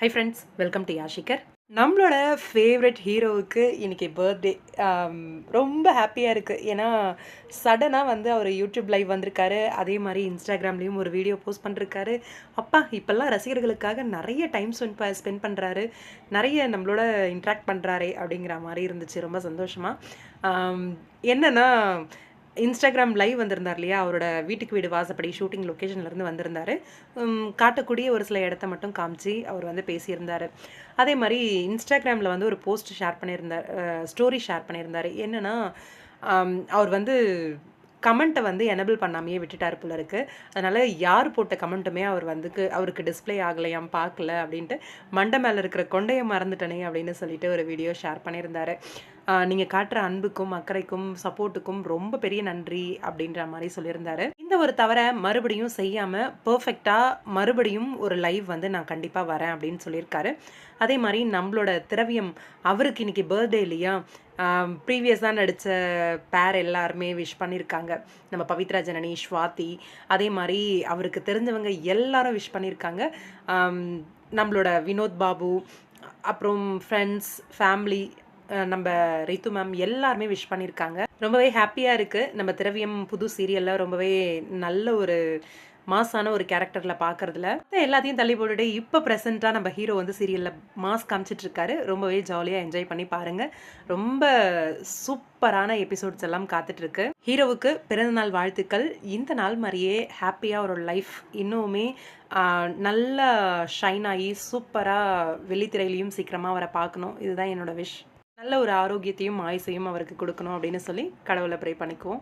High friends, welcome to Yashikar. நம்மளோட favourite ஹீரோவுக்கு இன்னைக்கு பர்த்டே. ரொம்ப ஹாப்பியாக இருக்குது. ஏன்னா சடனாக வந்து அவர் யூடியூப் லைவ் வந்திருக்காரு. அதே மாதிரி இன்ஸ்டாகிராம்லேயும் ஒரு வீடியோ போஸ்ட் பண்ணிருக்காரு. அப்பா இப்போல்லாம் ரசிகர்களுக்காக நிறைய டைம் ஸ்பெண்ட் பண்ணுறாரு, நிறைய நம்மளோட இன்ட்ராக்ட் பண்ணுறாரே அப்படிங்கிற மாதிரி இருந்துச்சு. ரொம்ப சந்தோஷமாக. என்னன்னா இன்ஸ்டாகிராம் லைவ் வந்திருந்தார் இல்லையா, அவரோட வீட்டுக்கு வீடு வாசப்படி ஷூட்டிங் லொக்கேஷன்லேருந்து வந்திருந்தார். காட்டக்கூடிய ஒரு சில இடத்த மட்டும் காமிச்சு அவர் வந்து பேசியிருந்தார். அதே மாதிரி இன்ஸ்டாகிராமில் வந்து ஒரு போஸ்ட் ஷேர் பண்ணியிருந்தார், ஸ்டோரி ஷேர் பண்ணியிருந்தார். என்னென்னா அவர் வந்து கமெண்ட்டை வந்து எனபிள் பண்ணாமையே விட்டுட்டார் போல இருக்கு. அதனால் யார் போட்ட கமெண்ட்டுமே அவருக்கு டிஸ்பிளே ஆகலையாம், பார்க்கல அப்படின்ட்டு. மண்டை மேலே இருக்கிற கொண்டையை மறந்துட்டனே அப்படின்னு சொல்லிட்டு ஒரு வீடியோ ஷேர் பண்ணியிருந்தாரு. நீங்கள் காட்டுற அன்புக்கும் அக்கறைக்கும் சப்போர்ட்டுக்கும் ரொம்ப பெரிய நன்றி அப்படின்ற மாதிரி சொல்லியிருந்தாரு. இந்த ஒரு தவிர மறுபடியும் செய்யாமல் பர்ஃபெக்டாக மறுபடியும் ஒரு லைவ் வந்து நான் கண்டிப்பாக வரேன் அப்படின்னு சொல்லியிருக்காரு. அதே மாதிரி நம்மளோட திரவியம், அவருக்கு இன்னைக்கு பர்த்டே இல்லையா, ப்ரீவியஸாக நடித்த பேர் எல்லாருமே விஷ் பண்ணியிருக்காங்க. நம்ம பவித்ரா ஜனனி, ஸ்வாதி, அதே மாதிரி அவருக்கு தெரிஞ்சவங்க எல்லாரும் விஷ் பண்ணியிருக்காங்க. நம்மளோட வினோத் பாபு, அப்புறம் ஃப்ரெண்ட்ஸ், ஃபேமிலி, நம்ம ரித்து மேம் எல்லாருமே விஷ் பண்ணியிருக்காங்க. ரொம்பவே ஹாப்பியாக இருக்குது. நம்ம திரவியம் புது சீரியலில் ரொம்பவே நல்ல ஒரு மாஸான ஒரு கேரக்டரில் பார்க்குறதுல எல்லாத்தையும் தள்ளி போட்டுட்டு இப்போ ப்ரெசென்ட்டாக நம்ம ஹீரோ வந்து சீரியலில் மாஸ் காமிச்சிட்ருக்காரு. ரொம்பவே ஜாலியாக என்ஜாய் பண்ணி பாருங்கள். ரொம்ப சூப்பரான எபிசோட்ஸ் எல்லாம் காத்துட்ருக்கு. ஹீரோவுக்கு பிறந்தநாள் வாழ்த்துக்கள். இந்த நாள் மாதிரியே ஹாப்பியாக ஒரு லைஃப் இன்னுமே நல்லா ஷைன் ஆகி சூப்பராக வெள்ளித்திரையிலையும் சீக்கிரமாக அவரை பார்க்கணும். இதுதான் என்னோடய விஷ். நல்ல ஒரு ஆரோக்கியத்தையும் ஆயுசையும் அவருக்கு கொடுக்கணும் அப்படின்னு சொல்லி கடவுளை ப்ரே பண்ணிக்குவோம்.